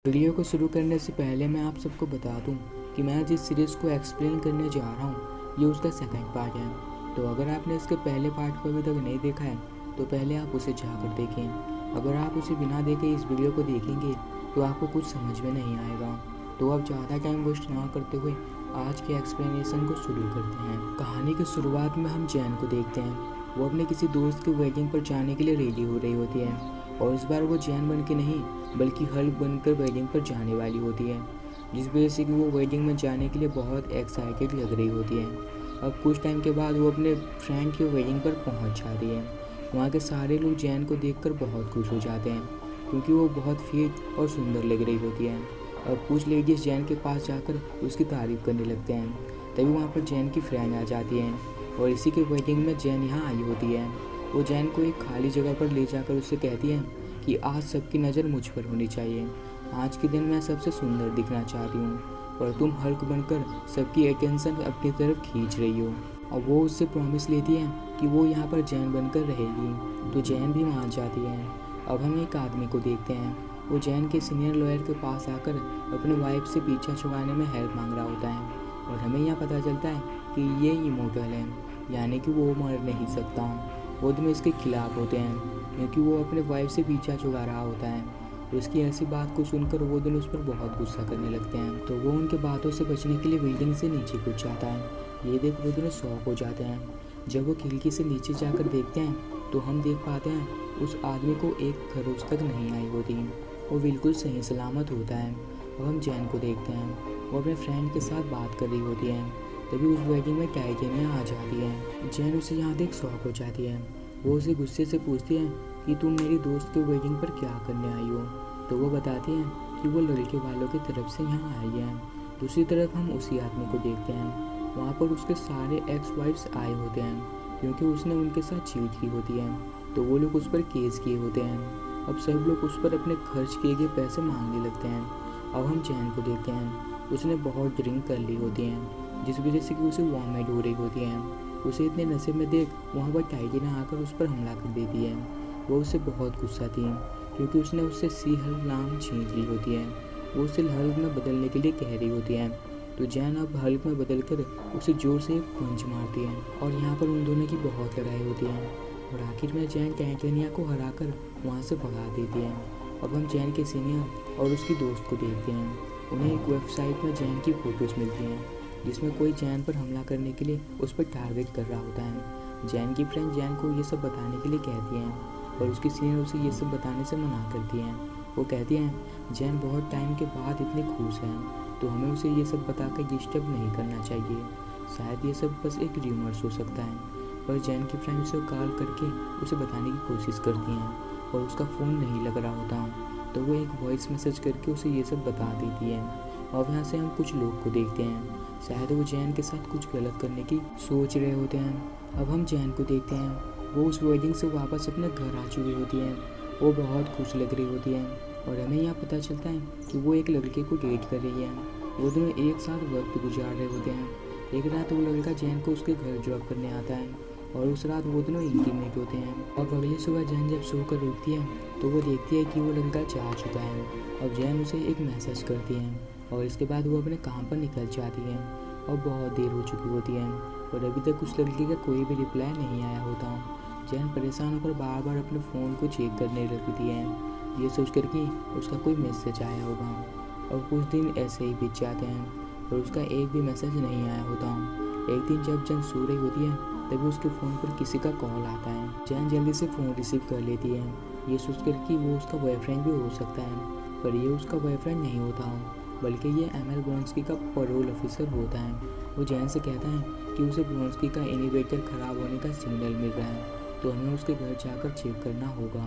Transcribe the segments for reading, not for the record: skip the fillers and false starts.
Video को शुरू करने से पहले मैं आप सबको बता दूं कि मैं जिस सीरीज़ को एक्सप्लेन करने जा रहा हूं ये उसका सेकंड पार्ट है। तो अगर आपने इसके पहले पार्ट को अभी तक नहीं देखा है तो पहले आप उसे जाकर देखें। अगर आप उसे बिना देखे इस वीडियो को देखेंगे तो आपको कुछ समझ में नहीं आएगा। तो अब ज़्यादा टाइम वेस्ट ना करते हुए आज के एक्सप्लेनेशन को शुरू करते हैं। कहानी की शुरुआत में हम जैन को देखते हैं। वो अपने किसी दोस्त के वेडिंग पर जाने के लिए रेडी हो रही होती है और इस बार वो जैन बन के नहीं बल्कि हल्क बनकर वेडिंग पर जाने वाली होती है, जिस वजह से कि वो वेडिंग में जाने के लिए बहुत एक्साइटेड लग रही होती है। अब कुछ टाइम के बाद वो अपने फ्रेंड की वेडिंग पर पहुंच जाती है। वहाँ के सारे लोग जैन को देखकर बहुत खुश हो जाते हैं क्योंकि वो बहुत फिट और सुंदर लग रही होती है। अब कुछ लेडीज जैन के पास जाकर उसकी तारीफ करने लगते हैं। तभी वहाँ पर जैन की फ्रेंड आ जाती है और इसी के वेडिंग में जैन यहाँ आई होती है। वो जैन को एक खाली जगह पर ले जाकर उससे कहती है कि आज सबकी नज़र मुझ पर होनी चाहिए। आज के दिन मैं सबसे सुंदर दिखना चाहती हूँ और तुम हल्क बनकर सबकी अटेंशन अपनी तरफ खींच रही हो। और वो उससे प्रॉमिस लेती है कि वो यहाँ पर जैन बनकर रहेगी। तो जैन भी मान जाती है। अब हम एक आदमी को देखते हैं। वो जैन के सीनियर लॉयर के पास आकर अपने वाइफ से पीछा छुड़ाने में हेल्प मांग रहा होता है और हमें यहाँ पता चलता है कि ये इमोर्टल है, यानी कि वो मर नहीं सकता। वो दोनों इसके खिलाफ होते हैं क्योंकि वो अपने वाइफ से पीछा छुड़ा रहा होता है। तो इसकी ऐसी बात को सुनकर वो दोनों उस पर बहुत गुस्सा करने लगते हैं। तो वो उनके बातों से बचने के लिए बिल्डिंग से नीचे कूद जाता है। ये देख वो दोनों शॉक हो जाते हैं। जब वो खिड़की से नीचे जाकर देखते हैं तो हम देख पाते हैं उस आदमी को एक खरोच तक नहीं आई होती। वो बिल्कुल सही सलामत होता है। अब हम जैन को देखते हैं। वो अपने फ्रेंड के साथ बात कर रही होती है। तभी उस वेडिंग में टाइटेनिया आ जाती है। जैन उसे यहाँ देख शॉक हो जाती है। वो उसे गुस्से से पूछती है कि तुम मेरी दोस्त के वेडिंग पर क्या करने आई हो। तो वो बताती है कि वो लड़के वालों की तरफ से यहाँ आई है। दूसरी तरफ हम उसी आदमी को देखते हैं। वहाँ पर उसके सारे एक्स वाइफ्स आए होते हैं क्योंकि उसने उनके साथ चीट की होती है। तो वो लोग उस पर केस किए होते हैं। अब सब लोग उस पर अपने खर्च किए गए पैसे मांगने लगते हैं। अब हम जैन को देखते हैं। उसने बहुत ड्रिंक कर ली होती है जिस वजह से कि उसे वॉमिट हो रही होती है। उसे इतने नशे में देख वहाँ पर टाइटेनिया आकर उस पर हमला कर देती है। वो उससे बहुत गुस्सा थी क्योंकि उसने उससे सी हल्क नाम छीन ली होती है। वो उसे हल्क में बदलने के लिए कह रही होती है। तो जैन अब हल्क में बदलकर उसे जोर से एक पंच मारती है और यहाँ पर उन दोनों की बहुत लड़ाई होती है और आखिर में जैन टाइटेनिया को हराकर वहाँ से भगा देती है। अब हम जैन के सीनियर और उसकी दोस्त को देखते हैं। उन्हें एक वेबसाइट में जैन की फ़ोटोज़ मिलती हैं जिसमें कोई जैन पर हमला करने के लिए उस पर टारगेट कर रहा होता है। जैन की फ्रेंड जैन को ये सब बताने के लिए कहती हैं और उसकी सीनियर उसे ये सब बताने से मना करती हैं। वो कहती हैं जैन बहुत टाइम के बाद इतनी खुश है तो हमें उसे ये सब बताकर डिस्टर्ब नहीं करना चाहिए। शायद ये सब बस एक र्यूमर्स हो सकता है। पर जैन की फ्रेंड उसे कॉल करके उसे बताने की कोशिश करती हैं और उसका फ़ोन नहीं लग रहा होता। तो वो एक वॉइस मैसेज करके उसे ये सब बता देती है। और यहाँ से हम कुछ लोग को देखते हैं। शायद वो जैन के साथ कुछ गलत करने की सोच रहे होते हैं। अब हम जैन को देखते हैं। वो उस वेडिंग से वापस अपने घर आ चुकी होती है। वो बहुत खुश लग रही होती है और हमें यहाँ पता चलता है कि वो एक लड़के को डेट कर रही है। वो दोनों एक साथ वक्त गुजार रहे होते हैं। एक रात वो लड़का जैन को उसके घर ड्रॉप करने आता है और उस रात वो दोनों इंटीमेट होते हैं। और अगली सुबह जैन जब सोकर उठती है तो वो देखती है कि वो लड़का जा चुका है। अब जैन उसे एक मैसेज करती है और इसके बाद वो अपने काम पर निकल जाती है और बहुत देर हो चुकी होती है और अभी तक उस लड़की का कोई भी रिप्लाई नहीं आया होता। जैन परेशान होकर बार बार अपने फ़ोन को चेक करने लगती है, ये सोचकर कि उसका कोई मैसेज आया होगा। और कुछ दिन ऐसे ही बीत जाते हैं और उसका एक भी मैसेज नहीं आया होता। एक दिन जब जैन सो रही होती है तभी उसके फ़ोन पर किसी का कॉल आता है। जैन जल्दी से फ़ोन रिसीव कर लेती है, ये सोचकर कि वो उसका बॉयफ्रेंड भी हो सकता है। पर ये उसका बॉयफ्रेंड नहीं होता बल्कि ये एमएल ब्रोंस्की का पैरोल ऑफिसर होता है। वो जैन से कहता है कि उसे ब्रोंस्की का इन्वर्टर ख़राब होने का सिग्नल मिल रहा है तो हमें उसके घर जाकर चेक करना होगा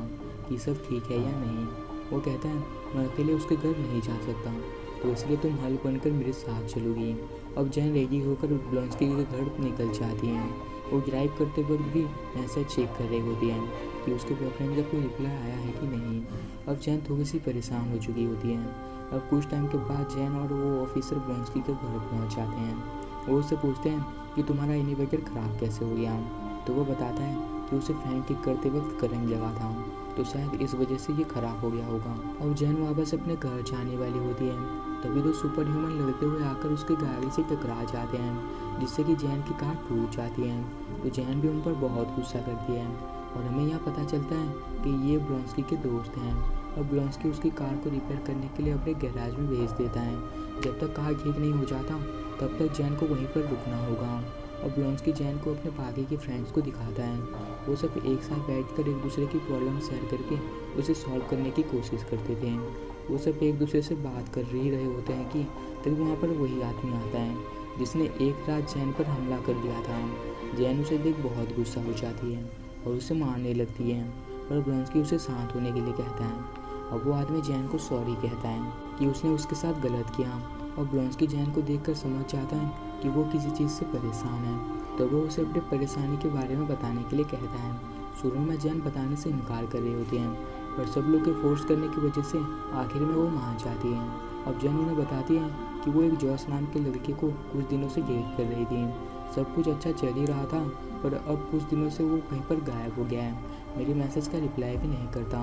कि सब ठीक है या नहीं। वो कहता है मैं अकेले उसके घर नहीं जा सकता तो इसलिए तुम हल्क बनकर मेरे साथ चलोगी। अब जैन रेडी होकर ब्रोंस्की के घर निकल जाती हैं। वो ड्राइव करते वक्त भी मैसेज चेक कर रही होती है कि उसके बॉयफ्रेंड का कोई रिप्लाई आया है कि नहीं। अब जैन थोड़ी सी परेशान हो चुकी होती है। अब कुछ टाइम के बाद जैन और वो ऑफिसर ब्रोंस्की के घर पहुंच जाते हैं। वो उससे पूछते हैं कि तुम्हारा इन्वर्टर ख़राब कैसे हो गया। तो वो बताता है कि उसे फैन किक करते वक्त करंट लगा था, तो शायद इस वजह से ये खराब हो गया होगा। और जैन वापस अपने घर जाने वाली होती है, तभी तो सुपर ह्यूमन लड़ते हुए आकर उसकी गाड़ी से टकरा जाते हैं, जिससे कि जैन की कार टूट जाती है। तो जैन भी उन पर बहुत गुस्सा करती है और हमें यह पता चलता है कि ये ब्लॉन्स्की के दोस्त हैं और ब्लॉन्स्की उसकी कार को रिपेयर करने के लिए अपने गैराज में भेज देता है। जब तक कार ठीक नहीं हो जाता तब तक जैन को वहीं पर रुकना होगा। और ब्लॉन्स्की जैन को अपने बाकी के फ्रेंड्स को दिखाता है। वो सब एक साथ बैठकर एक दूसरे की प्रॉब्लम शेयर करके उसे सॉल्व करने की कोशिश करते थे। वो सब एक दूसरे से बात कर ही रहे होते हैं कि तभी वहाँ पर वही आदमी आता है जिसने एक रात जैन पर हमला कर दिया था। जैन उसे देख बहुत गुस्सा हो जाती है और उसे मारने लगती है, पर ब्लॉन्स्की उसे शांत होने के लिए कहता है। अब वो आदमी जैन को सॉरी कहता है कि उसने उसके साथ गलत किया और ब्लॉन्स्की जैन को देखकर समझ जाता है कि वो किसी चीज़ से परेशान है, तो वो उसे अपनी परेशानी के बारे में बताने के लिए कहता है। शुरू में जैन बताने से इनकार कर रही होती हैं, पर सब लोग के फोर्स करने की वजह से आखिर में वो मान जाती हैं। अब जैन उन्हें बताती है कि वो एक जॉस नाम के लड़के को कुछ दिनों से डेट कर रही थी। सब कुछ अच्छा चल ही रहा था, पर अब कुछ दिनों से वो कहीं पर गायब हो गया है, मेरी मैसेज का रिप्लाई भी नहीं करता।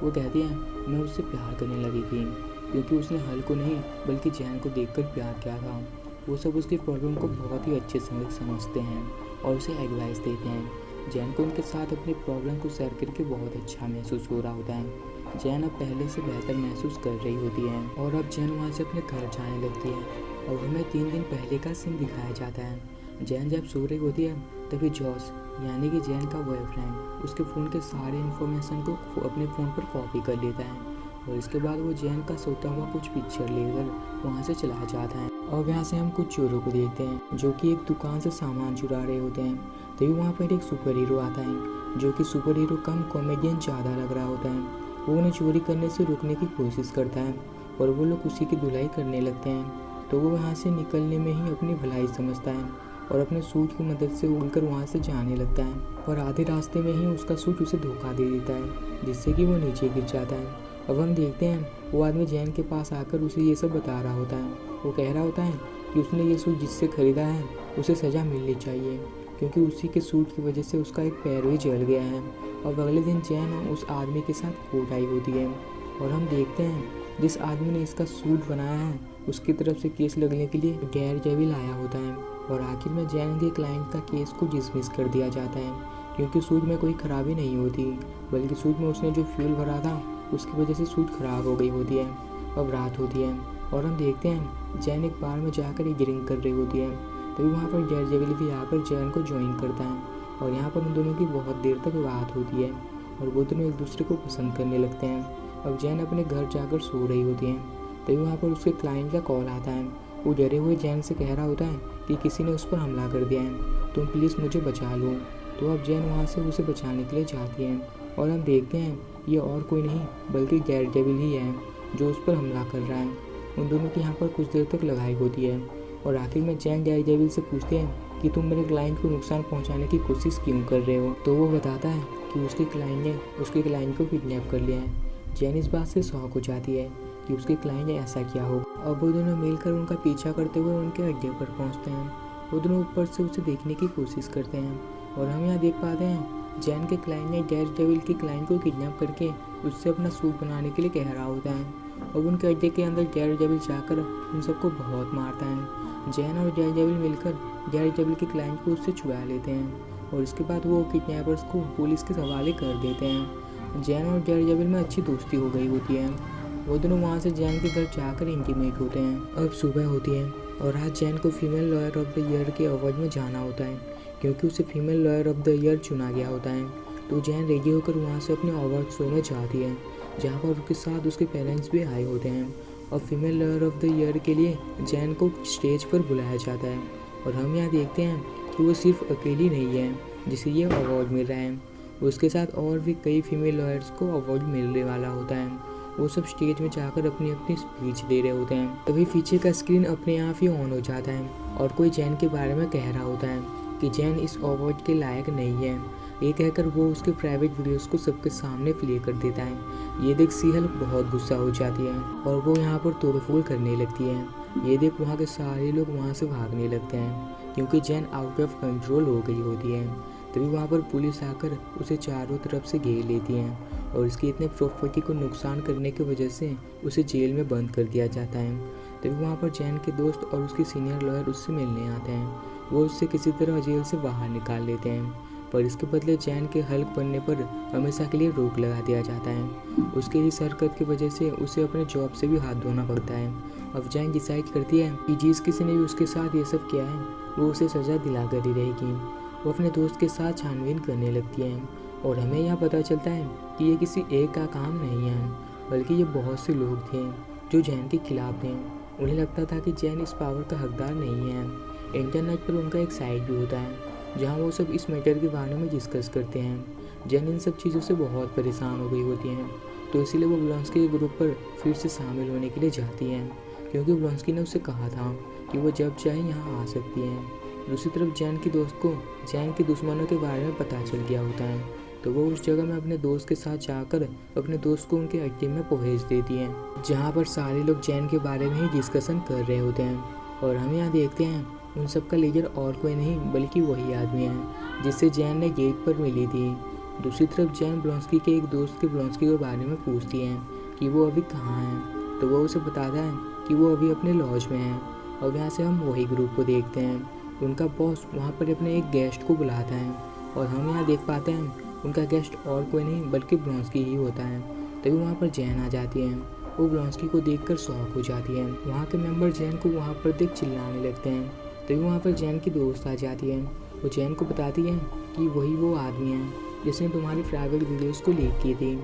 वो कहती है मैं उससे प्यार करने लगी थी, क्योंकि उसने हल को नहीं बल्कि जैन को देखकर प्यार किया था। वो सब उसकी प्रॉब्लम को बहुत ही अच्छे से समझते हैं और उसे एडवाइस देते हैं। जैन को उनके साथ अपनी प्रॉब्लम को शेयर करके बहुत अच्छा महसूस हो रहा होता है। जैन अब पहले से बेहतर महसूस कर रही होती है और अब जैन वहाँ से अपने घर जाने लगती है। और हमें 3 दिन पहले का सीन दिखाया जाता है। जैन जब सो रही होती है तभी जॉस यानी कि जैन का बॉयफ्रेंड उसके फ़ोन के सारे इन्फॉर्मेशन को अपने फ़ोन पर कॉपी कर लेता है और इसके बाद वो जैन का सोता हुआ कुछ पिक्चर लेकर वहाँ से चला जाता है। और यहाँ से हम कुछ चोरों को देखते हैं जो कि एक दुकान से सामान चुरा रहे होते हैं। तभी वहाँ पर एक सुपर हीरो आता है जो कि सुपर हीरो कम कॉमेडियन ज़्यादा लग रहा होता है। वो उन्हें चोरी करने से रोकने की कोशिश करता है और वो लोग उसी की धुलाई करने लगते हैं। तो वो वहाँ से निकलने में ही अपनी भलाई समझता है और अपने सूट की मदद से उड़कर वहाँ से जाने लगता है, पर आधे रास्ते में ही उसका सूट उसे धोखा दे देता है, जिससे कि वो नीचे गिर जाता है। अब हम देखते हैं वो आदमी जैन के पास आकर उसे ये सब बता रहा होता है। वो कह रहा होता है कि उसने ये सूट जिससे ख़रीदा है उसे सज़ा मिलनी चाहिए, क्योंकि उसी के सूट की वजह से उसका एक पैर भी जल गया है। और अगले दिन जैन उस आदमी के साथ कोर्ट आई होती है और हम देखते हैं जिस आदमी ने इसका सूट बनाया है उसकी तरफ से केस लगने के लिए गैर जैविल आया होता है। और आखिर में जैन के क्लाइंट का केस को डिसमिस कर दिया जाता है, क्योंकि सूट में कोई ख़राबी नहीं होती, बल्कि सूट में उसने जो फ्यूल भरा था उसकी वजह से सूट ख़राब हो गई होती है। अब रात होती है और हम देखते हैं जैन एक बार में जाकर एक ड्रिंक कर रही होती है। तभी वहाँ पर डेयर डेविल भी आकर जैन को ज्वाइन करता है और यहाँ पर उन दोनों की बहुत देर तक बात होती है और वो दोनों एक दूसरे को पसंद करने लगते हैं। अब जैन अपने घर जाकर सो रही होती है, तभी वहाँ पर उसके क्लाइंट का कॉल आता है। वो डरे हुए जैन से कह रहा होता है कि किसी ने उस पर हमला कर दिया है, तुम प्लीज़ मुझे बचा लो। तो अब जैन वहाँ से उसे बचाने के लिए जाती है और हम देखते हैं ये और कोई नहीं बल्कि डेयर डेविल ही है जो उस पर हमला कर रहा है। उन दोनों की यहाँ पर कुछ देर तक लड़ाई होती है और आखिर में जैन डेयर डेविल से पूछते हैं कि तुम मेरे क्लाइंट को नुकसान पहुँचाने की कोशिश क्यों कर रहे हो। तो वो बताता है कि उसके क्लाइंट ने उसके क्लाइंट को किडनैप कर लिया है। जैन इस बात से शॉक हो जाती है कि उसके क्लाइंट ने ऐसा किया होगा। अब वो दोनों मिलकर उनका पीछा करते हुए उनके अड्डे पर पहुंचते हैं। वो दोनों ऊपर से उसे देखने की कोशिश करते हैं और हम यहाँ देख पाते हैं जैन के क्लाइंट ने डेयर डेविल के क्लाइंट को किडनैप करके उससे अपना सूट बनाने के लिए कह रहा होता है। और उनके अड्डे के अंदर डेयर डेविल जाकर उन सबको बहुत मारता है। जैन और डेयर डेविल मिलकर डेयर डेविल के क्लाइंट को उससे छुड़ा लेते हैं और इसके बाद वो किडनैपर्स को पुलिस के हवाले कर देते हैं। जैन और डेयर डेविल में अच्छी दोस्ती हो गई होती है। वो दोनों वहाँ से जैन के घर जाकर इंटीमेट होते हैं। अब सुबह होती है और आज जैन को female lawyer of the year के अवार्ड में जाना होता है, क्योंकि उसे female lawyer of the year चुना गया होता है। तो जैन रेडी होकर वहाँ से अपने अवार्ड शो में जाती है, जहाँ पर उसके साथ उसके पेरेंट्स भी आए होते हैं। और female lawyer of the year के लिए जैन को स्टेज पर बुलाया जाता है और हम यहाँ देखते हैं कि वो सिर्फ अकेली नहीं है जिसे ये अवार्ड मिल रहा है, उसके साथ और भी कई फीमेल लॉयर्स को अवार्ड मिलने वाला होता है। वो सब स्टेज में जाकर अपनी अपनी स्पीच दे रहे होते हैं। तभी पीछे का स्क्रीन अपने आप ही ऑन हो जाता है और कोई जैन के बारे में कह रहा होता है कि जैन इस अवार्ड के लायक नहीं है। ये कहकर वो उसके प्राइवेट वीडियोस को सबके सामने प्ले कर देता है। ये देख सीहल बहुत गुस्सा हो जाती है और वो यहाँ पर तोड़फोड़ करने लगती है। ये देख वहाँ के सारे लोग वहाँ से भागने लगते हैं, क्योंकि जैन आउट ऑफ कंट्रोल हो गई होती है। तभी वहाँ पर पुलिस आकर उसे चारों तरफ से घेर लेती है और उसकी इतने प्रॉपर्टी को नुकसान करने की वजह से उसे जेल में बंद कर दिया जाता है। तभी वहाँ पर जैन के दोस्त और उसके सीनियर लॉयर उससे मिलने आते हैं। वो उससे किसी तरह जेल से बाहर निकाल लेते हैं, पर इसके बदले जैन के हल्क बनने पर हमेशा के लिए रोक लगा दिया जाता है। उसके इस हरकत की वजह से उसे अपने जॉब से भी हाथ धोना पड़ता है। अब जैन डिसाइड करती है कि जिस किसी ने भी उसके साथ ये सब किया है वो उसे सज़ा दिलाकर ही रहेगी। वो अपने दोस्त के साथ छानबीन करने लगती है और हमें यहाँ पता चलता है कि ये किसी एक का काम नहीं है, बल्कि ये बहुत से लोग थे जो जैन के खिलाफ थे। उन्हें लगता था कि जैन इस पावर का हकदार नहीं है। इंटरनेट पर उनका एक साइट भी होता है जहाँ वो सब इस मैटर के बारे में डिस्कस करते हैं। जैन इन सब चीज़ों से बहुत परेशान हो गई होती हैं, तो इसीलिए वो ब्लॉन्स्की के ग्रुप पर फिर से शामिल होने के लिए जाती हैं, क्योंकि ब्लॉन्स्की ने उससे कहा था कि वो जब चाहे यहाँ आ सकती हैं। दूसरी तरफ जैन की दोस्त को जैन के दुश्मनों के बारे में पता चल गया होता है, तो वो उस जगह में अपने दोस्त के साथ जाकर अपने दोस्त को उनके अड्डे में पहुँच देती है, जहाँ पर सारे लोग जैन के बारे में ही डिस्कशन कर रहे होते हैं। और हम यहाँ देखते हैं उन सब का लीडर और कोई नहीं बल्कि वही आदमी है जिससे जैन ने गेट पर मिली थी। दूसरी तरफ जैन ब्लॉन्स्की के एक दोस्त के ब्लॉन्स्की के बारे में पूछती है कि वो अभी कहाँ है, तो वो उसे बताता है कि वो अभी अपने लॉज में है। और यहाँ से हम वही ग्रुप को देखते हैं। उनका बॉस वहाँ पर अपने एक गेस्ट को बुलाता है और हम यहाँ देख पाते हैं उनका गेस्ट और कोई नहीं बल्कि ब्लॉन्स्की ही होता है। तभी वहाँ पर जैन आ जाती है। वो ब्लॉन्स्की को देखकर शॉक हो जाती है। वहाँ के मेंबर जैन को वहाँ पर देख चिल्लाने लगते हैं। तभी वहाँ पर जैन की दोस्त आ जाती है। वो जैन को बताती है कि वही वो आदमी है जिसने तुम्हारी प्राइवेट वीडियोस को लीक की थी।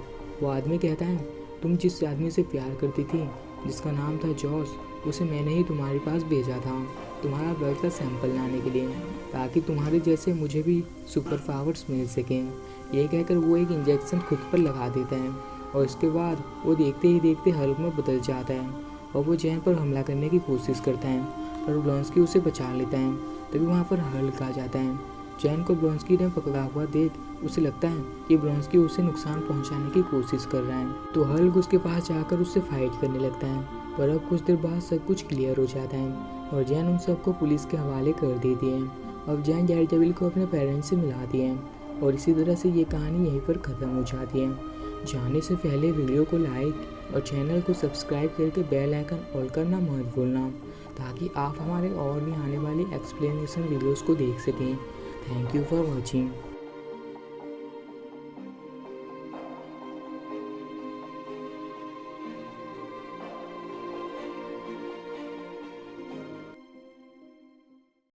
वो आदमी कहता है तुम जिस आदमी से प्यार करती थी जिसका नाम था जॉस, उसे मैंने ही तुम्हारे पास भेजा था तुम्हारा ब्लड का सैंपल लाने के लिए, ताकि तुम्हारे जैसे मुझे भी सुपर पावर्स मिल सकें। ये कहकर वो एक इंजेक्शन खुद पर लगा देता है और इसके बाद वो देखते ही देखते हल्क में बदल जाता है और वो जैन पर हमला करने की कोशिश करता है, पर ब्लॉन्स्की उसे बचा लेता है। तभी वहाँ पर हल्क आ जाता है। जैन को ब्लॉन्स्की ने पकड़ा हुआ देख उसे लगता है कि ब्लॉन्स्की उसे नुकसान पहुँचाने की कोशिश कर रहा है, तो हल्क उसके पास जाकर उससे फाइट करने लगता है। पर अब कुछ देर बाद सब कुछ क्लियर हो जाता है और जैन उन सबको पुलिस के हवाले कर देती है। अब जैन डेयरडेविल को अपने पेरेंट्स से मिलाती है और इसी तरह से ये कहानी यहीं पर ख़त्म हो जाती है। जाने से पहले वीडियो को लाइक और चैनल को सब्सक्राइब करके बेल आइकन ऑल करना मत भूलना, ताकि आप हमारे और भी आने वाली एक्सप्लेनेशन वीडियोस को देख सकें। Thank you for watching.